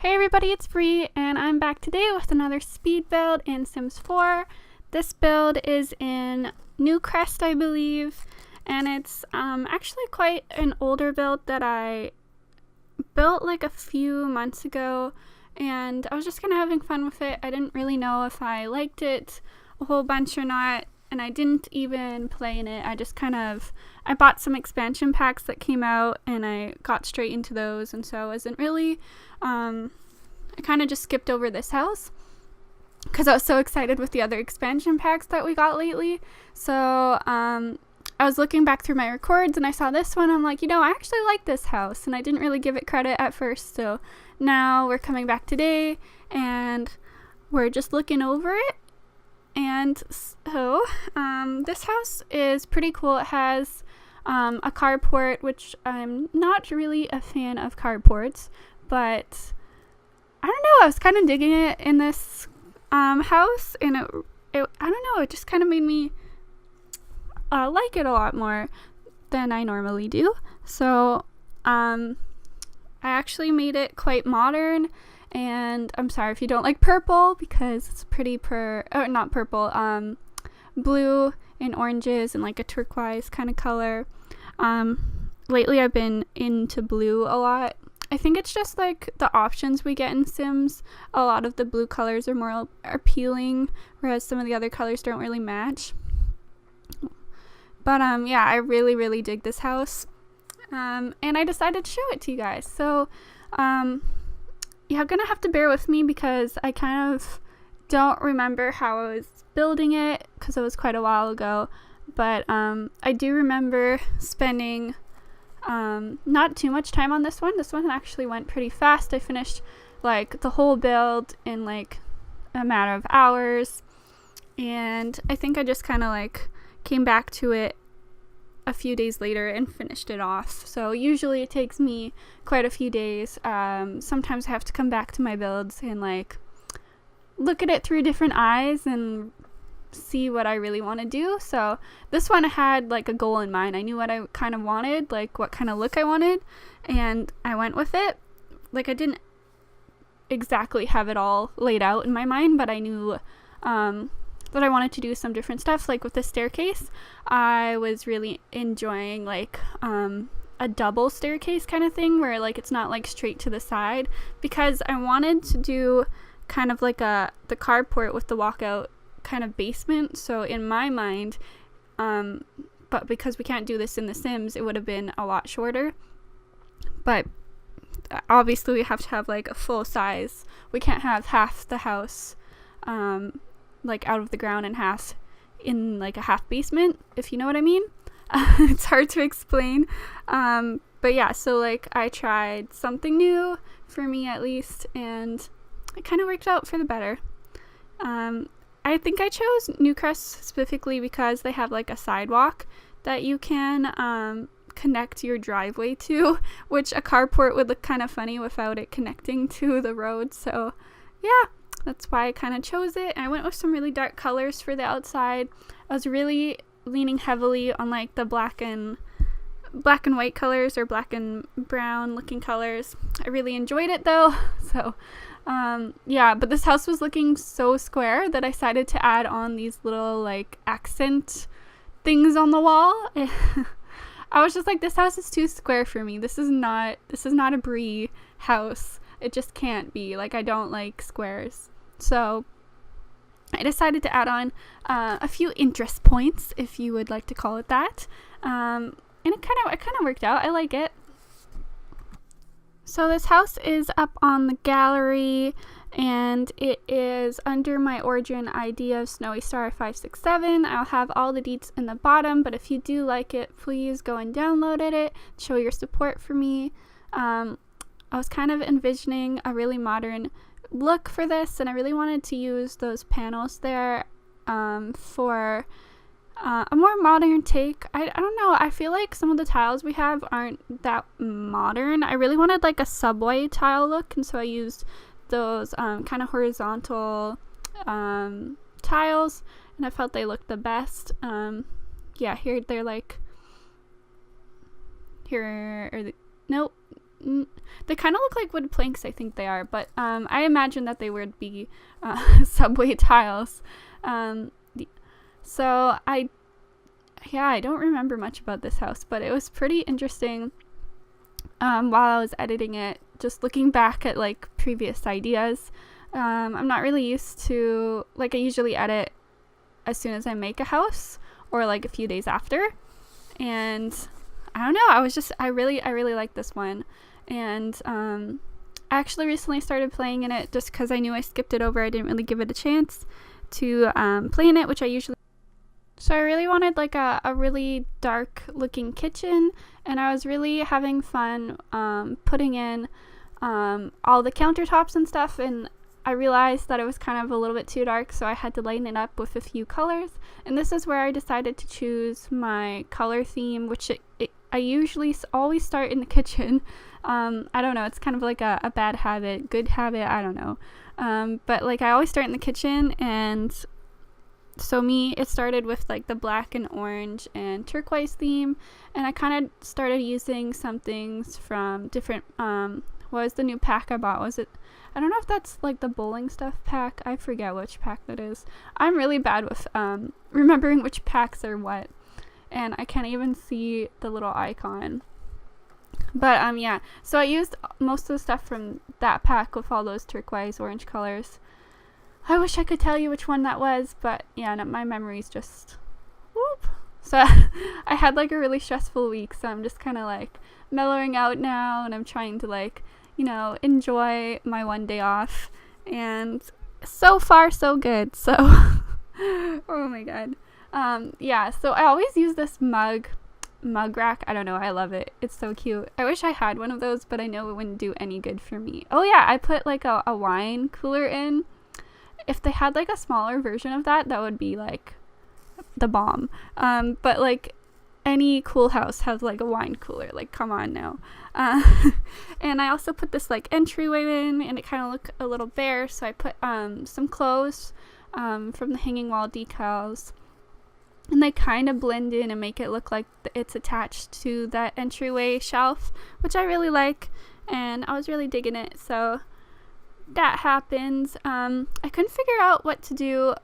Hey everybody, it's Bree, and I'm back today with another speed build in Sims 4. This build is in New Crest, I believe, and it's actually quite an older build that I built like a few months ago, and I was just kind of having fun with it. I didn't really know if I liked it a whole bunch or not, and I didn't even play in it. I bought some expansion packs that came out, and I got straight into those, and so I wasn't really I kind of just skipped over this house because I was so excited with the other expansion packs that we got lately. So I was looking back through my records and I saw this one. I'm like, I actually like this house, and I didn't really give it credit at first. So now we're coming back today and we're just looking over it. And so this house is pretty cool. It has a carport, which I'm not really a fan of carports, but I don't know, I was kind of digging it in this house, and it I don't know, it just kind of made me like it a lot more than I normally do. So I actually made it quite modern, and I'm sorry if you don't like purple because it's pretty not purple, blue and oranges and like a turquoise kind of color. Lately I've been into blue a lot. I think it's just like the options we get in Sims. A lot of the blue colors are more appealing, whereas some of the other colors don't really match. But yeah, I really dig this house. And I decided to show it to you guys. So you're gonna have to bear with me because I kind of don't remember how I was building it because it was quite a while ago. But I do remember spending not too much time on this one. This one actually went pretty fast. I finished like the whole build in like a matter of hours, and I think I just kind of like came back to it a few days later and finished it off. So usually it takes me quite a few days. Sometimes I have to come back to my builds and like look at it through different eyes and see what I really want to do. So this one I had like a goal in mind. I knew what I kind of wanted, like what kind of look I wanted, and I went with it. Like I didn't exactly have it all laid out in my mind, but I knew that I wanted to do some different stuff. Like with the staircase, I was really enjoying like a double staircase kind of thing where like it's not like straight to the side, because I wanted to do kind of like the carport with the walkout kind of basement. So in my mind, but because we can't do this in The Sims, it would have been a lot shorter. But obviously we have to have like a full size. We can't have half the house like out of the ground and half in like a half basement, if you know what I mean. It's hard to explain. But yeah, so like I tried something new for me at least, and it kind of worked out for the better. I think I chose New Crest specifically because they have like a sidewalk that you can connect your driveway to, which a carport would look kind of funny without it connecting to the road. So yeah, that's why I kind of chose it. I went with some really dark colors for the outside. I was really leaning heavily on like the black and white colors, or black and brown looking colors. I really enjoyed it though. So yeah, but this house was looking so square that I decided to add on these little like accent things on the wall. I was just like, this house is too square for me. This is not a Brie house. It just can't be. Like, I don't like squares. So I decided to add on a few interest points, if you would like to call it that. And it kind of worked out. I like it. So this house is up on the gallery, and it is under my origin ID of Snowy Star 567. I'll have all the deets in the bottom, but if you do like it, please go and download it. Show your support for me. I was kind of envisioning a really modern look for this, and I really wanted to use those panels there for a more modern take. I don't know, I feel like some of the tiles we have aren't that modern. I really wanted like a subway tile look, and so I used those kind of horizontal tiles, and I felt they looked the best. Yeah, here they're like, here are the, nope, they kind of look like wood planks, I think they are, but I imagine that they would be subway tiles. So I don't remember much about this house, but it was pretty interesting while I was editing it, just looking back at like previous ideas. I'm not really used to, like, I usually edit as soon as I make a house or like a few days after, and I don't know, I really like this one. And I actually recently started playing in it just because I knew I skipped it over. I didn't really give it a chance to play in it, which I usually. So I really wanted like a really dark looking kitchen, and I was really having fun putting in all the countertops and stuff, and I realized that it was kind of a little bit too dark, so I had to lighten it up with a few colors. And this is where I decided to choose my color theme, which I usually always start in the kitchen. I don't know, it's kind of like a bad habit, good habit, I don't know. But like I always start in the kitchen, and so it started with like the black and orange and turquoise theme, and I kind of started using some things from different, what was the new pack I bought? I don't know if that's like the bowling stuff pack. I forget which pack that is. I'm really bad with remembering which packs are what, and I can't even see the little icon. But yeah, so I used most of the stuff from that pack with all those turquoise orange colors. I wish I could tell you which one that was, but yeah, no, my memory's just whoop. So I had like a really stressful week, so I'm just kind of like mellowing out now, and I'm trying to like, you know, enjoy my one day off, and so far so good. So oh my god. Yeah, so I always use this mug rack. I don't know, I love it. It's so cute. I wish I had one of those, but I know it wouldn't do any good for me. Oh yeah, I put like a wine cooler in. If they had like a smaller version of that would be like the bomb. But like any cool house has like a wine cooler, like come on now. And I also put this like entryway in, and it kind of looked a little bare, so I put some clothes from the hanging wall decals, and they kind of blend in and make it look like it's attached to that entryway shelf, which I really like, and I was really digging it. So that happens. I couldn't figure out what to do,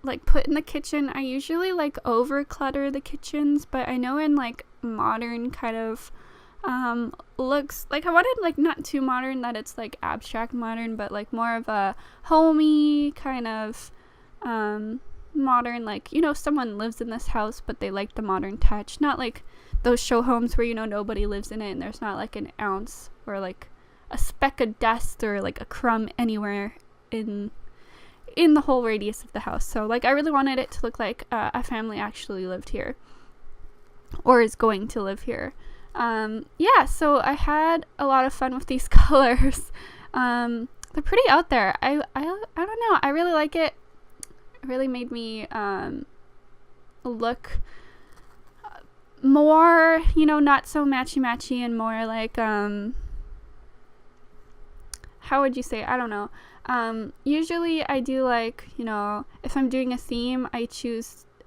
like put in the kitchen. I usually like over clutter the kitchens, but I know in like modern kind of looks, like I wanted like not too modern that it's like abstract modern, but like more of a homey kind of modern, like, you know, someone lives in this house but they like the modern touch, not like those show homes where, you know, nobody lives in it and there's not like an ounce or like a speck of dust or like a crumb anywhere in the whole radius of the house. So like I really wanted it to look like a family actually lived here or is going to live here. Yeah, so I had a lot of fun with these colors. They're pretty out there. I don't know, I really like it. It really made me look more, you know, not so matchy and more like how would you say, I don't know. Usually I do like, you know, if I'm doing a theme, I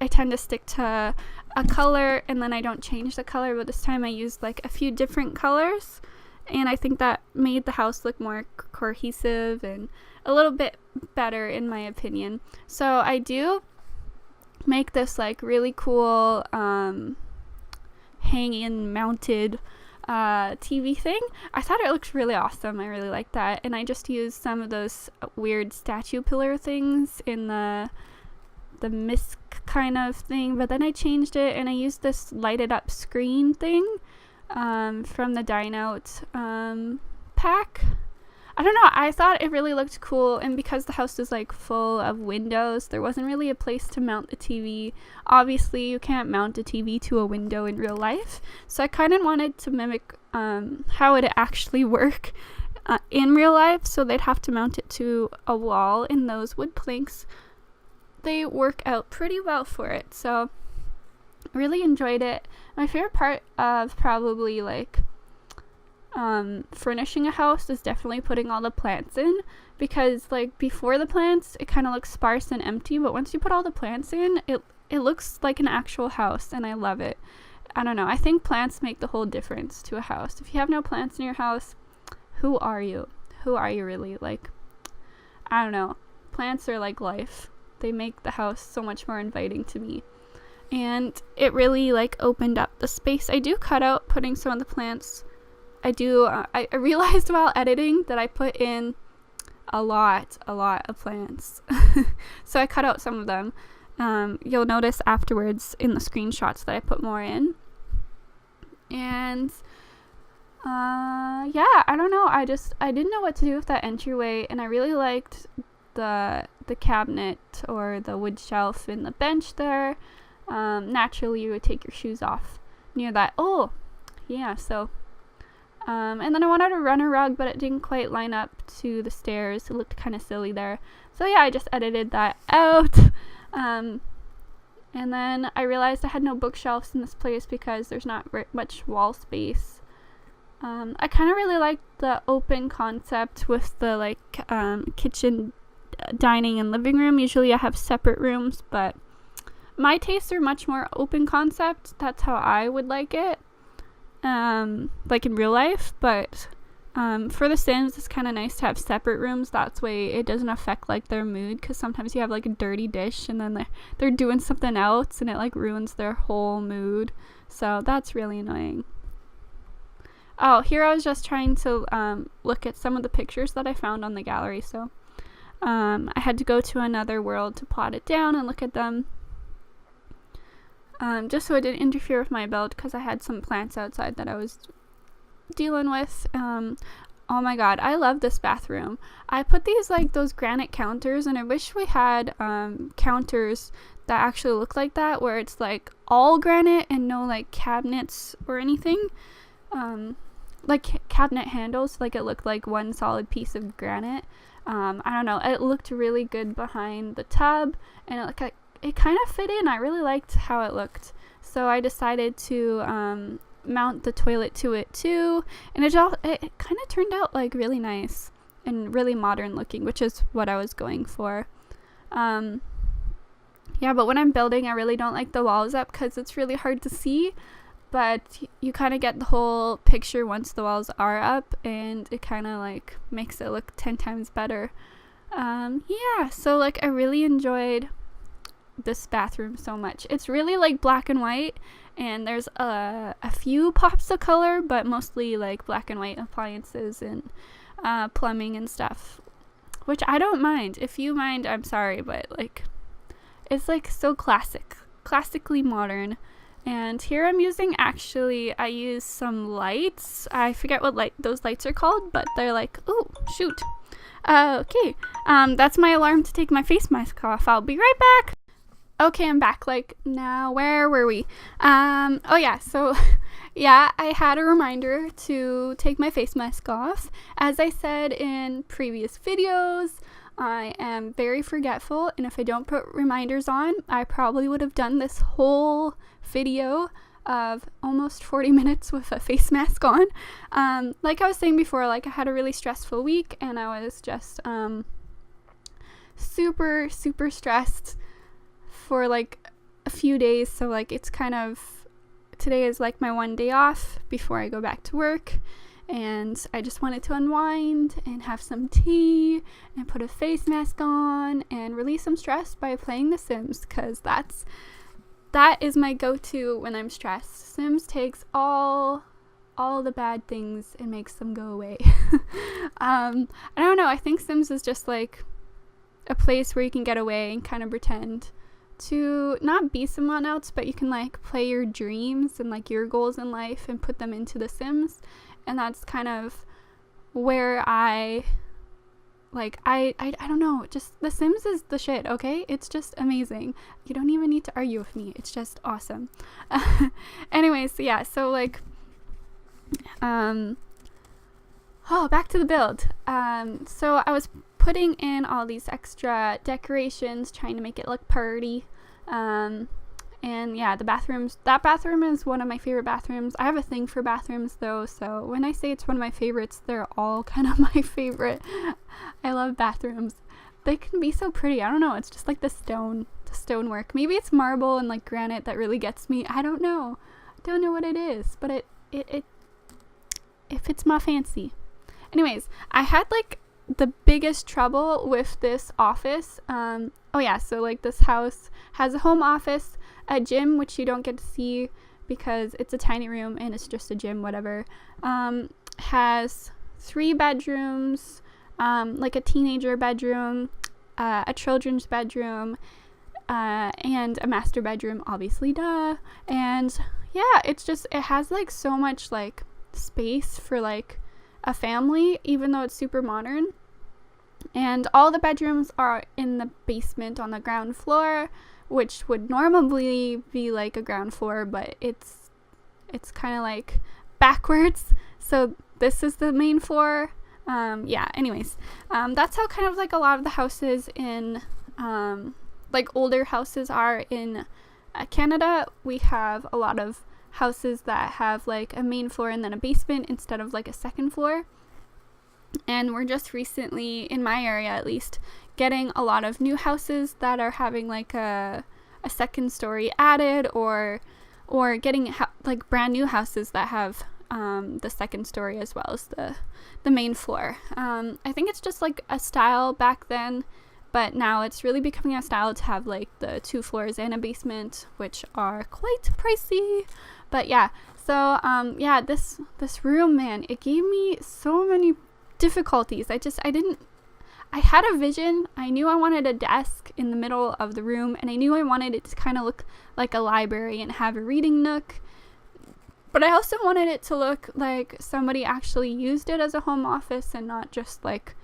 tend to stick to a color and then I don't change the color, but this time I used like a few different colors, and I think that made the house look more cohesive and a little bit better in my opinion. So I do make this like really cool hanging mounted TV thing. I thought it looked really awesome. I really like that, and I just used some of those weird statue pillar things in the misc kind of thing, but then I changed it and I used this lighted up screen thing from the Dine Out pack. I don't know, I thought it really looked cool, and because the house is like full of windows, there wasn't really a place to mount the TV. Obviously you can't mount a TV to a window in real life, so I kind of wanted to mimic how it actually work in real life, so they'd have to mount it to a wall, and those wood planks, they work out pretty well for it. So I really enjoyed it. My favorite part of probably like furnishing a house is definitely putting all the plants in, because like before the plants it kind of looks sparse and empty, but once you put all the plants in, it looks like an actual house, and I love it. I don't know. I think plants make the whole difference to a house. If you have no plants in your house, who are you? Who are you really? Like, I don't know. Plants are like life. They make the house so much more inviting to me. And it really like opened up the space. I do cut out putting some of the plants. I realized while editing that I put in a lot of plants. So I cut out some of them. You'll notice afterwards in the screenshots that I put more in. And yeah, I don't know. I didn't know what to do with that entryway, and I really liked the cabinet or the wood shelf and the bench there. Naturally you would take your shoes off near that. Oh, yeah, so and then I wanted to run a rug, but it didn't quite line up to the stairs. It looked kind of silly there. So yeah, I just edited that out. And then I realized I had no bookshelves in this place because there's not much wall space. I kind of really like the open concept with the like kitchen, dining, and living room. Usually I have separate rooms, but my tastes are much more open concept. That's how I would like it. Like in real life, but for The Sims, it's kind of nice to have separate rooms. That's way it doesn't affect like their mood, because sometimes you have like a dirty dish and then they're doing something else and it like ruins their whole mood. So that's really annoying. Oh, here I was just trying to look at some of the pictures that I found on the gallery. So I had to go to another world to plot it down and look at them. Just so it didn't interfere with my build, because I had some plants outside that I was dealing with. Oh my god, I love this bathroom. I put these like those granite counters, and I wish we had counters that actually look like that, where it's like all granite and no like cabinets or anything. Like cabinet handles, like it looked like one solid piece of granite. I don't know, it looked really good behind the tub, and it kind of fit in. I really liked how it looked. So I decided to mount the toilet to it too, and it kind of turned out like really nice and really modern looking, which is what I was going for. Yeah, but when I'm building, I really don't like the walls up because it's really hard to see, but you kind of get the whole picture once the walls are up, and it kind of like makes it look 10 times better. Yeah, so like I really enjoyed this bathroom so much. It's really like black and white, and there's a few pops of color, but mostly like black and white appliances and plumbing and stuff, which I don't mind. If you mind, I'm sorry, but like it's like so classically modern. And here I'm using, I use some lights. I forget what those lights are called, but they're like, oh shoot, okay, that's my alarm to take my face mask off. I'll be right back. Okay, I'm back. Like, now, where were we? Oh yeah, so, yeah, I had a reminder to take my face mask off. As I said in previous videos, I am very forgetful, and if I don't put reminders on, I probably would have done this whole video of almost 40 minutes with a face mask on. Like I was saying before, like, I had a really stressful week, and I was just, super, super stressed for like a few days. So like it's kind of, today is like my one day off before I go back to work, and I just wanted to unwind and have some tea and put a face mask on and release some stress by playing The Sims, because that is my go-to when I'm stressed. Sims takes all the bad things and makes them go away. I don't know, I think Sims is just like a place where you can get away and kind of pretend to not be someone else, but you can like play your dreams and like your goals in life and put them into The Sims. And that's kind of where I don't know, just The Sims is the shit, okay? It's just amazing. You don't even need to argue with me. It's just awesome. Anyways, yeah, so like back to the build. So I was putting in all these extra decorations, trying to make it look pretty. And yeah, that bathroom is one of my favorite bathrooms. I have a thing for bathrooms though, so when I say it's one of my favorites, they're all kind of my favorite. I love bathrooms. They can be so pretty. I don't know, it's just like the stonework. Maybe it's marble and like granite that really gets me. I don't know. Don't know what it is, but it fits my fancy. Anyways, I had like the biggest trouble with this office. So like this house has a home office, a gym, which you don't get to see because it's a tiny room and it's just a gym, whatever. Has 3 bedrooms, like a teenager bedroom, a children's bedroom, and a master bedroom, obviously, duh. And yeah, it has like so much like space for like a family, even though it's super modern. And all the bedrooms are in the basement on the ground floor, which would normally be like a ground floor, but it's kind of like backwards. So this is the main floor. Anyways, that's how kind of like a lot of the houses in like older houses are in Canada. We have a lot of houses that have like a main floor and then a basement instead of like a second floor. And we're just recently, in my area at least, getting a lot of new houses that are having like a second story added, or getting like brand new houses that have the second story as well as the main floor. I think it's just like a style back then, but now it's really becoming a style to have like the 2 floors and a basement, which are quite pricey. But yeah, so this room, man, it gave me so many difficulties. I had a vision. I knew I wanted a desk in the middle of the room, and I knew I wanted it to kind of look like a library and have a reading nook. But I also wanted it to look like somebody actually used it as a home office and not just like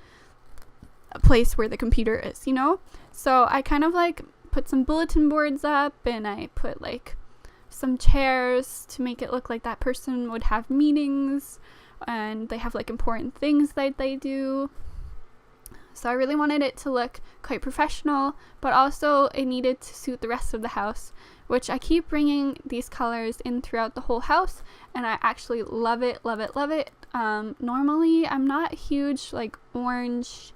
a place where the computer is, you know? So I kind of like put some bulletin boards up, and I put like some chairs to make it look like that person would have meetings and they have like important things that they do. So I really wanted it to look quite professional, but also it needed to suit the rest of the house, which I keep bringing these colors in throughout the whole house, and I actually love it. Normally I'm not a huge like orange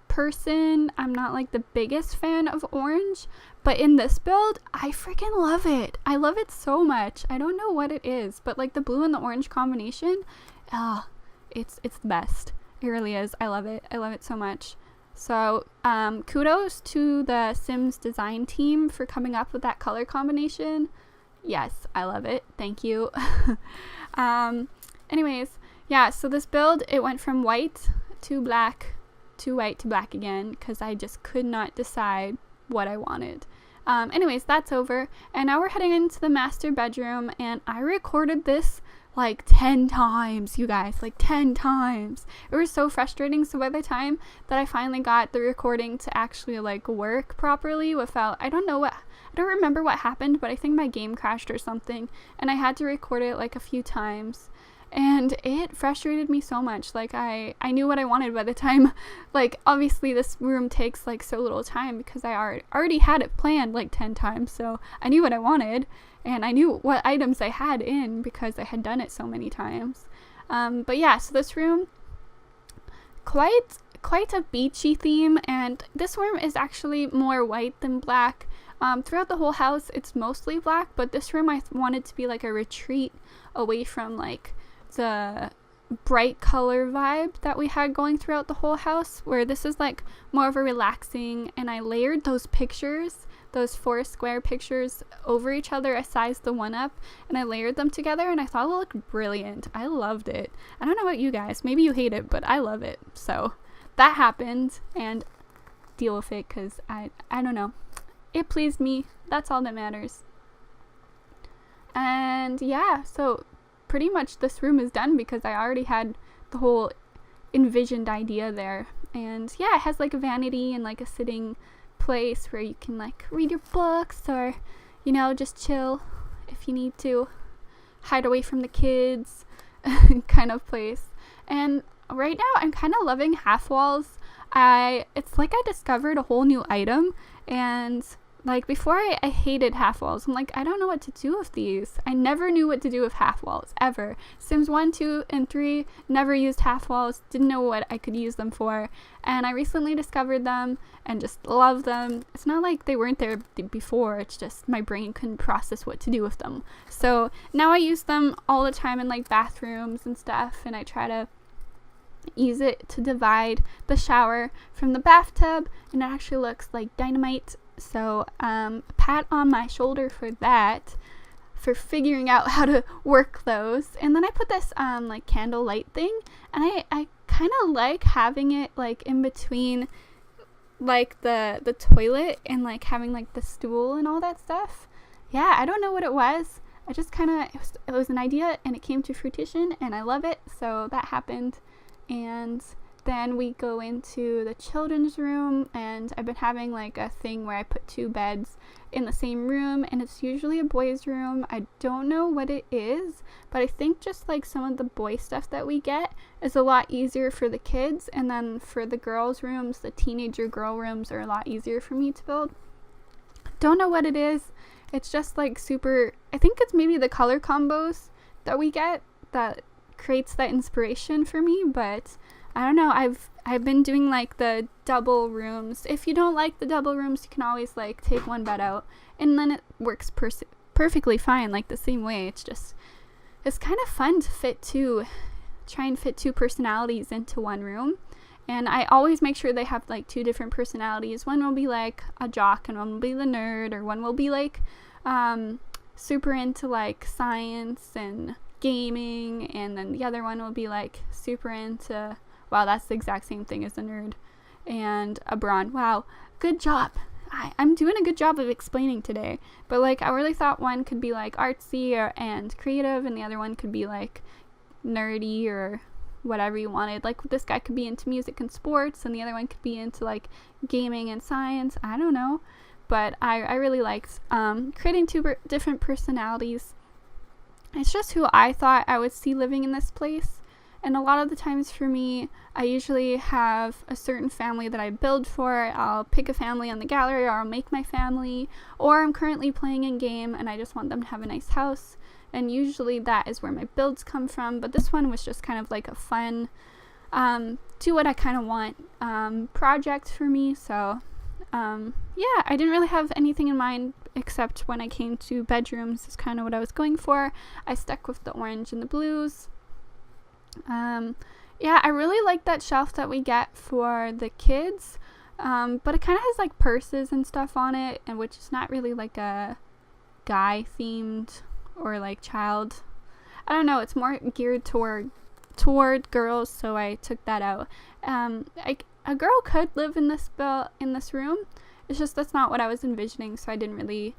person. I'm not like the biggest fan of orange, but in this build I freaking love it. I love it so much. I don't know what it is, but like the blue and the orange combination, it's the best. It really is. I love it so much. So kudos to the Sims design team for coming up with that color combination. Yes, I love it. Thank you. Anyways, yeah, so this build, it went from white to black to white to black again because I just could not decide what I wanted. Anyways, that's over, and now we're heading into the master bedroom, and I recorded this like 10 times, you guys, like 10 times. It was so frustrating. So by the time that I finally got the recording to actually like work properly without, I don't remember what happened, but I think my game crashed or something, and I had to record it like a few times, and it frustrated me so much. Like I knew what I wanted by the time, like obviously this room takes like so little time because I already had it planned like 10 times, so I knew what I wanted. And I knew what items I had in because I had done it so many times. But yeah, so this room, quite a beachy theme, and this room is actually more white than black. Throughout the whole house, it's mostly black, but this room I wanted to be like a retreat away from like the bright color vibe that we had going throughout the whole house, where this is like more of a relaxing, and I layered those pictures, those 4 square pictures over each other. I sized the one up and I layered them together, and I thought it looked brilliant. I loved it. I don't know about you guys, maybe you hate it, but I love it. So that happened, and deal with it because I don't know, it pleased me. That's all that matters. And yeah, so pretty much this room is done because I already had the whole envisioned idea there. And yeah, it has like a vanity and like a sitting place where you can like read your books, or you know, just chill if you need to, hide away from the kids kind of place. And right now I'm kind of loving half walls. It's like I discovered a whole new item, and Like, before I hated half walls. I'm like, I don't know what to do with these. I never knew what to do with half walls, ever. Sims 1, 2, and 3, never used half walls, didn't know what I could use them for, and I recently discovered them and just love them. It's not like they weren't there before, it's just my brain couldn't process what to do with them. So now I use them all the time in like bathrooms and stuff, and I try to use it to divide the shower from the bathtub, and it actually looks like dynamite. So pat on my shoulder for that, for figuring out how to work those. And then I put this like candle light thing, and I kind of like having it like in between like the toilet and like having like the stool and all that stuff. Yeah, I don't know what it was. I just kind of, it was an idea and it came to fruition and I love it. So that happened. And then we go into the children's room, and I've been having like a thing where I put 2 beds in the same room, and it's usually a boys' room. I don't know what it is, but I think just like some of the boy stuff that we get is a lot easier for the kids, and then for the girls' rooms, the teenager girl rooms are a lot easier for me to build. Don't know what it is. It's just like super, I think it's maybe the color combos that we get that creates that inspiration for me, but I don't know. I've been doing like the double rooms. If you don't like the double rooms, you can always like take one bed out, and then it works perfectly fine, like the same way. It's kind of fun to try and fit 2 personalities into one room. And I always make sure they have like 2 different personalities. One will be like a jock, and one will be the nerd, or one will be like super into like science and gaming, and then the other one will be like super into, wow, that's the exact same thing as a nerd, and a brawn. Wow, good job. I'm doing a good job of explaining today. But like, I really thought one could be like artsy and creative, and the other one could be like nerdy or whatever you wanted. Like, this guy could be into music and sports, and the other one could be into like gaming and science. I don't know. But I really liked creating 2 different personalities. It's just who I thought I would see living in this place. And a lot of the times for me, I usually have a certain family that I build for. I'll pick a family on the gallery, or I'll make my family, or I'm currently playing in game and I just want them to have a nice house. And usually that is where my builds come from. But this one was just kind of like a fun, do what I kind of want project for me. So yeah, I didn't really have anything in mind, except when I came to bedrooms is kind of what I was going for. I stuck with the orange and the blues. Yeah, I really like that shelf that we get for the kids, but it kind of has like purses and stuff on it, and which is not really like a guy themed or like child. I don't know, it's more geared toward girls, so I took that out. A girl could live in this room. It's just that's not what I was envisioning, so I didn't really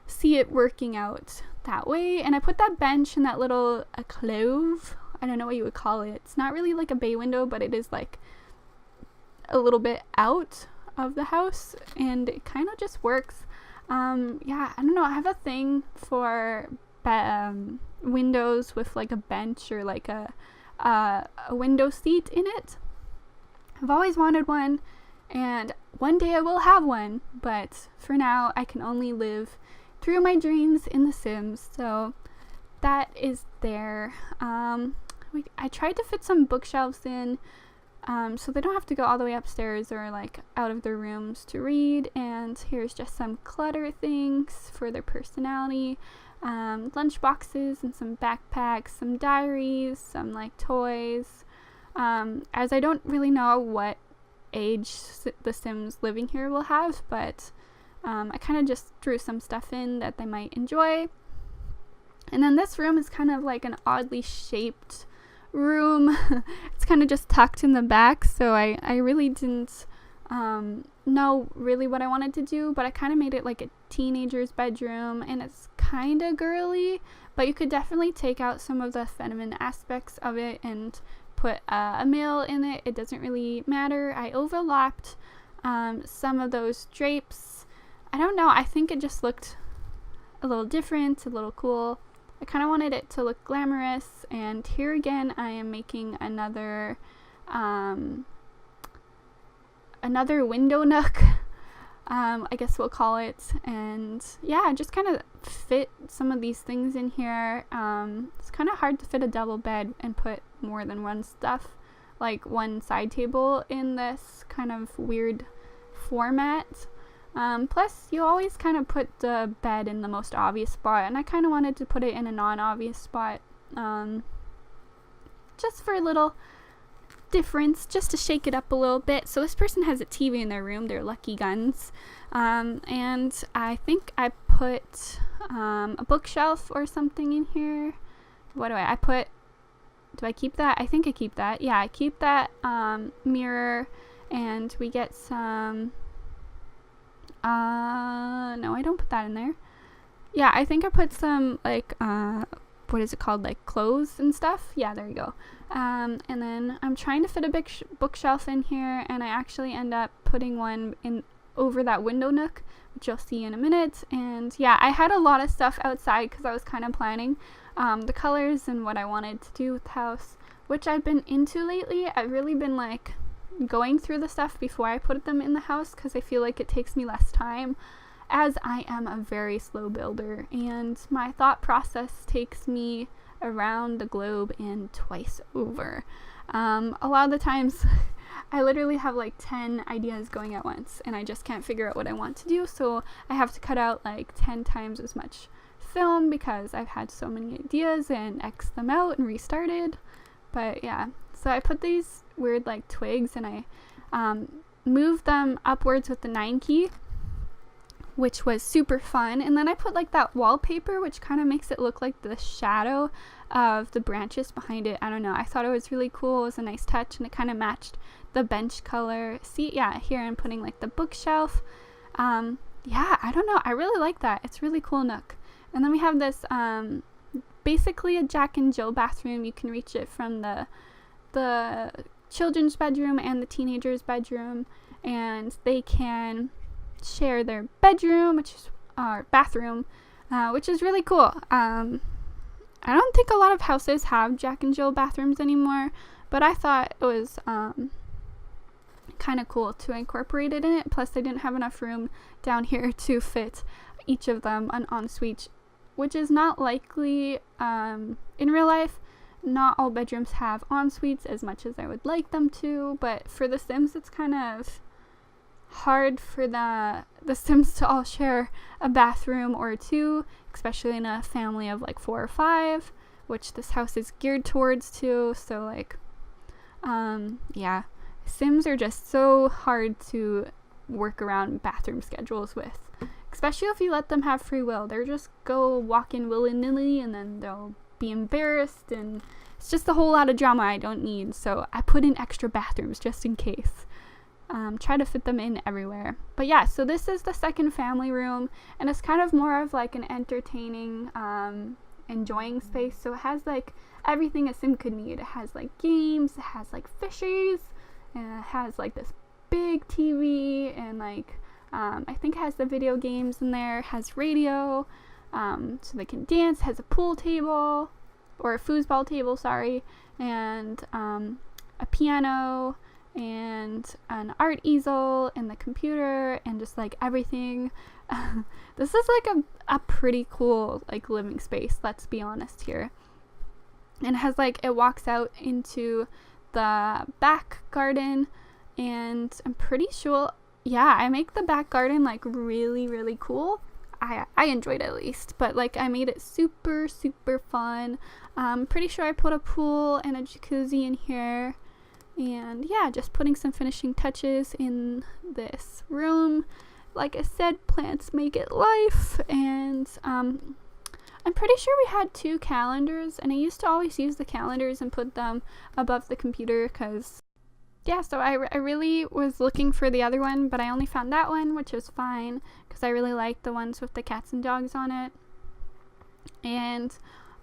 see it working out that way. And I put that bench in that little alcove. I don't know what you would call it. It's not really like a bay window, but it is like a little bit out of the house, and it kind of just works. Yeah, I don't know. I have a thing for windows with like a bench or like a window seat in it. I've always wanted one, and one day I will have one, but for now I can only live through my dreams in The Sims, so that is there. I tried to fit some bookshelves in, so they don't have to go all the way upstairs or like out of their rooms to read. And here's just some clutter things for their personality, lunch boxes and some backpacks, some diaries, some like toys. As I don't really know what age the Sims living here will have, but I kind of just threw some stuff in that they might enjoy. And then this room is kind of like an oddly shaped room. It's kind of just tucked in the back, so I really didn't know really what I wanted to do, but I kind of made it like a teenager's bedroom, and it's kind of girly, but you could definitely take out some of the feminine aspects of it and put a male in it. It doesn't really matter. I overlapped some of those drapes. I don't know, I think it just looked a little different, a little cool. I kind of wanted it to look glamorous, and here again I am making another window nook. I guess we'll call it. And yeah, just kind of fit some of these things in here. It's kind of hard to fit a double bed and put more than one stuff, like one side table in this kind of weird format. Plus, you always kind of put the bed in the most obvious spot, and I kind of wanted to put it in a non-obvious spot, just for a little difference, just to shake it up a little bit. So this person has a TV in their room, they're lucky guns, and I think I put a bookshelf or something in here. What do I put? Do I keep that? I think I keep that. Yeah, I keep that mirror, and we get some... no, I don't put that in there. Yeah, I think I put some, like, what is it called? Like, clothes and stuff? Yeah, there you go. And then I'm trying to fit a big bookshelf in here, and I actually end up putting one in over that window nook, which you'll see in a minute. And yeah, I had a lot of stuff outside because I was kind of planning the colors and what I wanted to do with the house, which I've been into lately. I've really been, like, going through the stuff before I put them in the house because I feel like it takes me less time, as I am a very slow builder and my thought process takes me around the globe and twice over. A lot of the times I literally have like 10 ideas going at once and I just can't figure out what I want to do, so I have to cut out like 10 times as much film because I've had so many ideas and X them out and restarted. But yeah, so I put these weird like twigs and I moved them upwards with the 9 key, which was super fun. And then I put like that wallpaper, which kind of makes it look like the shadow of the branches behind it. I don't know, I thought it was really cool. It was a nice touch and it kind of matched the bench color. See, yeah, here I'm putting like the bookshelf. Yeah, I don't know, I really like that. It's really cool nook. And then we have this basically a Jack and Jill bathroom. You can reach it from the children's bedroom and the teenager's bedroom, and they can share their bedroom, which is bathroom, which is really cool. I don't think a lot of houses have Jack and Jill bathrooms anymore, but I thought it was kind of cool to incorporate it in it. Plus, they didn't have enough room down here to fit each of them an ensuite, which is not likely in real life. Not all bedrooms have en-suites as much as I would like them to, but for The Sims, it's kind of hard for the Sims to all share a bathroom or two, especially in a family of like 4 or 5, which this house is geared towards too. So like, yeah, Sims are just so hard to work around bathroom schedules with, especially if you let them have free will. They're just go walk in willy-nilly and then they'll be embarrassed, and it's just a whole lot of drama I don't need. So I put in extra bathrooms just in case. Try to fit them in everywhere. But yeah, so this is the second family room, and it's kind of more of like an entertaining, enjoying space. So it has like everything a sim could need. It has like games, it has like fishies, and it has like this big TV, and like I think it has the video games in there. It has radio, so they can dance. It has a pool table, or a foosball table, sorry, and a piano, and an art easel, and the computer, and just like everything. This is like a pretty cool like living space, let's be honest here. And it has like, it walks out into the back garden, and I'm pretty sure, yeah, I make the back garden like really, really cool. I enjoyed it at least, but like I made it super, super fun. Pretty sure I put a pool and a jacuzzi in here. And yeah, just putting some finishing touches in this room. Like I said, plants make it life. And I'm pretty sure we had 2 calendars, and I used to always use the calendars and put them above the computer because, yeah, so I really was looking for the other one, but I only found that one, which was fine because I really liked the ones with the cats and dogs on it. And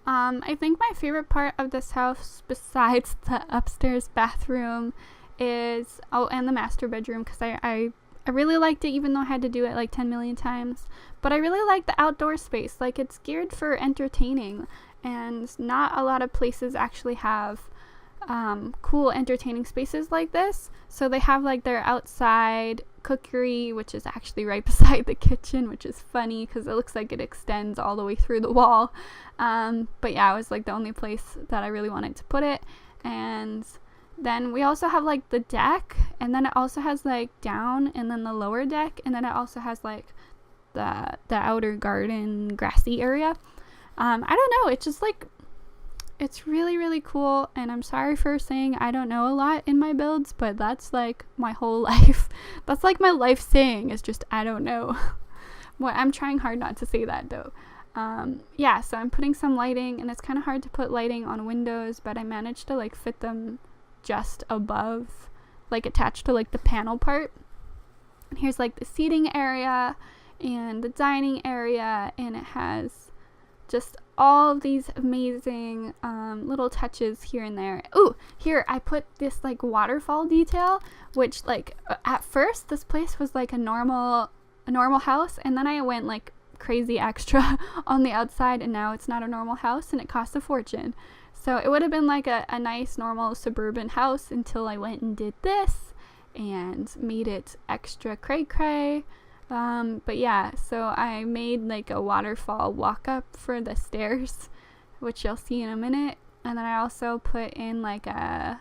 I think my favorite part of this house, besides the upstairs bathroom, is, and the master bedroom, because I really liked it, even though I had to do it like 10 million times. But I really like the outdoor space. Like, it's geared for entertaining, and not a lot of places actually have cool entertaining spaces like this. So they have like their outside cookery, which is actually right beside the kitchen, which is funny because it looks like it extends all the way through the wall. But yeah, it was like the only place that I really wanted to put it. And then we also have like the deck, and then it also has like down and then the lower deck, and then it also has like the outer garden grassy area. I don't know, it's just like, it's really, really cool. And I'm sorry for saying I don't know a lot in my builds, but that's like my whole life. That's like my life saying, is just I don't know. Well, I'm trying hard not to say that though. Yeah, so I'm putting some lighting, and it's kind of hard to put lighting on windows, but I managed to like fit them just above, like attached to like the panel part. And here's like the seating area and the dining area, and it has just all of these amazing little touches here and there. Ooh, here I put this like waterfall detail, which like at first this place was like a normal house, and then I went like crazy extra on the outside, and now it's not a normal house and it costs a fortune. So it would have been like a nice normal suburban house until I went and did this and made it extra cray. But yeah, so I made like a waterfall walk up for the stairs, which you'll see in a minute. And then I also put in like a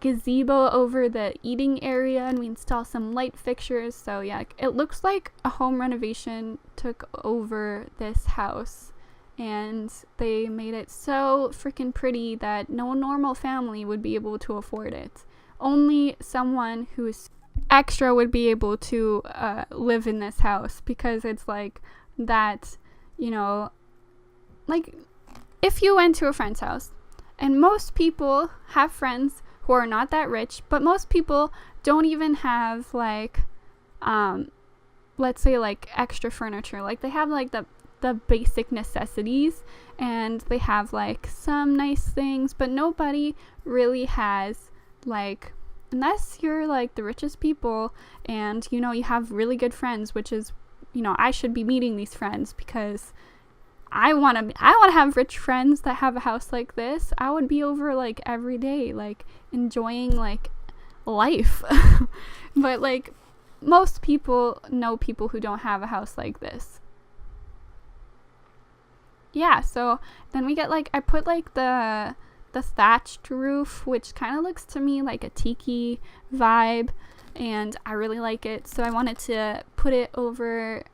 gazebo over the eating area, and we installed some light fixtures. So yeah, it looks like a home renovation took over this house, and they made it so freaking pretty that no normal family would be able to afford it. Only someone who's extra would be able to live in this house, because it's like that, you know, like if you went to a friend's house, and most people have friends who are not that rich, but most people don't even have like let's say like extra furniture. Like they have like the basic necessities, and they have like some nice things, but nobody really has, like, unless you're like the richest people and you know you have really good friends, which is, you know, I should be meeting these friends because I want to have rich friends that have a house like this. I would be over like every day, like enjoying like life. But like most people know people who don't have a house like this. Yeah, so then we get like, I put like the thatched roof, which kind of looks to me like a tiki vibe, and I really like it, so I wanted to put it over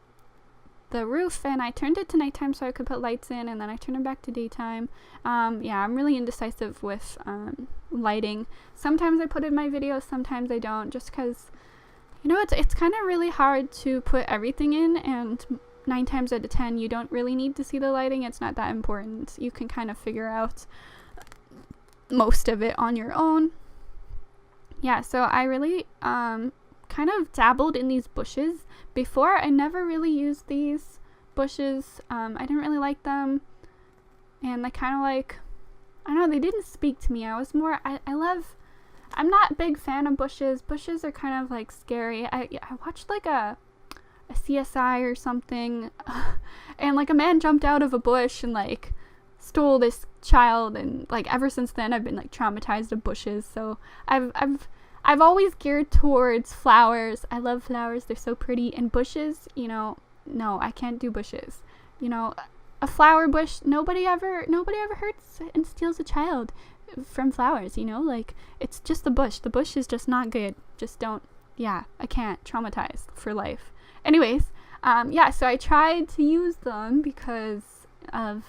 the roof, and I turned it to nighttime so I could put lights in, and then I turned it back to daytime. Yeah, I'm really indecisive with lighting. Sometimes I put it in my videos, sometimes I don't, just because, you know, it's kind of really hard to put everything in, and 9 times out of 10 you don't really need to see the lighting. It's not that important. You can kind of figure out most of it on your own. Yeah, so I really kind of dabbled in these bushes. Before, I never really used these bushes. I didn't really like them, and they kind of like, I don't know, they didn't speak to me. I was more, I'm not a big fan of bushes. Bushes are kind of like scary. I watched like a CSI or something, and like a man jumped out of a bush and like stole this child, and like ever since then I've been like traumatized of bushes. So I've always geared towards flowers. I love flowers, they're so pretty. And bushes, you know, no, I can't do bushes. You know, a flower bush, nobody ever hurts and steals a child from flowers, you know, like it's just the bush. The bush is just not good. Just don't, yeah, I can't, traumatized for life. Anyways, yeah, so I tried to use them because of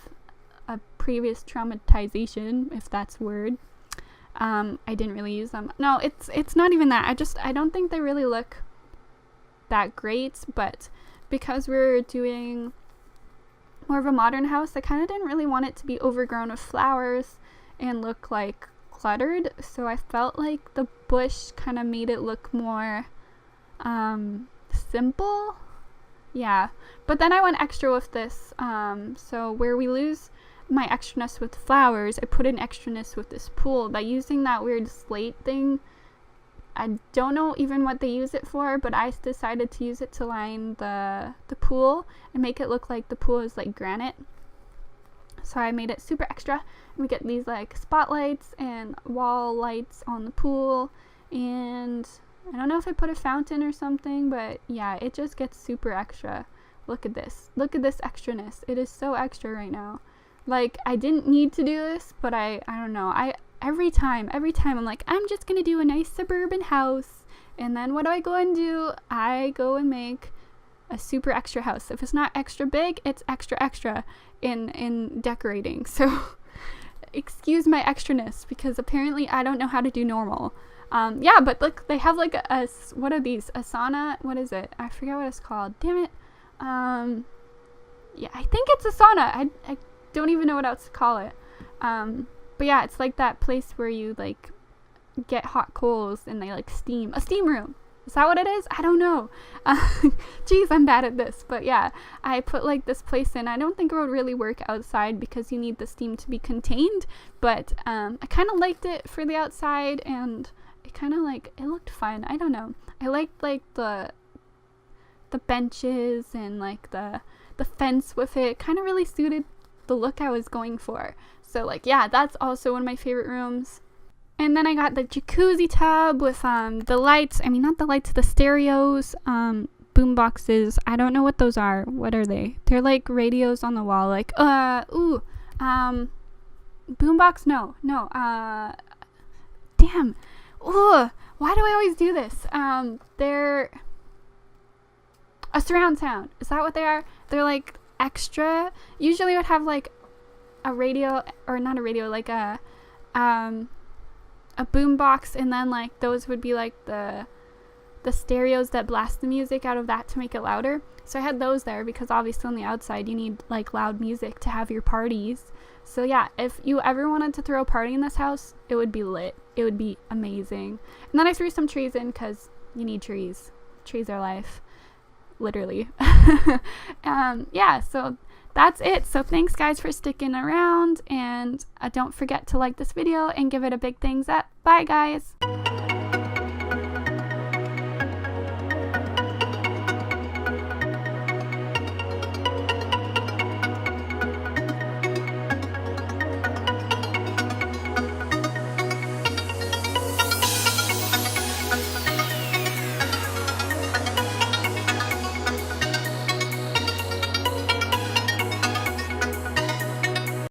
a previous traumatization, if that's a word. I didn't really use them. No, it's not even that. I don't think they really look that great, but because we're doing more of a modern house, I kind of didn't really want it to be overgrown with flowers and look like cluttered, so I felt like the bush kind of made it look more simple. Yeah, but then I went extra with this, so where we lose my extraness with flowers, I put in extraness with this pool by using that weird slate thing. I don't know even what they use it for, but I decided to use it to line the pool and make it look like the pool is like granite. So I made it super extra, and we get these like spotlights and wall lights on the pool, and I don't know if I put a fountain or something, but yeah, it just gets super extra. Look at this. Look at this extraness. It is so extra right now. Like, I didn't need to do this, but I don't know. Every time I'm like, I'm just gonna do a nice suburban house. And then what do I go and do? I go and make a super extra house. If it's not extra big, it's extra in decorating. So excuse my extraness, because apparently I don't know how to do normal. Yeah, but look, they have like a what are these? A sauna? What is it? I forget what it's called. Damn it. Yeah, I think it's a sauna. I don't even know what else to call it. But yeah, it's like that place where you like get hot coals and they like steam. A steam room. Is that what it is? I don't know. Geez, I'm bad at this. But yeah, I put like this place in. I don't think it would really work outside because you need the steam to be contained. But I kind of liked it for the outside, and it kind of like, it looked fun. I don't know. I liked like the benches and like the fence with it. Kind of really suited the look I was going for. So like, yeah, that's also one of my favorite rooms. And then I got the jacuzzi tub with the lights. I mean, not the lights, the stereos, boom boxes. I don't know what those are. What are they? They're like radios on the wall. Like, boom box? No. Damn. Why do I always do this? They're a surround sound. Is that what they are? They're like extra. Usually I would have like a radio, or not a radio, like a boom box, and then like those would be like the stereos that blast the music out of that to make it louder. So I had those there because obviously on the outside you need like loud music to have your parties. So yeah, if you ever wanted to throw a party in this house, it would be lit. It would be amazing. And then I threw some trees in because you need trees. Trees are life. Literally. Yeah, so that's it. So thanks guys for sticking around, and don't forget to like this video and give it a big thumbs up. Bye guys.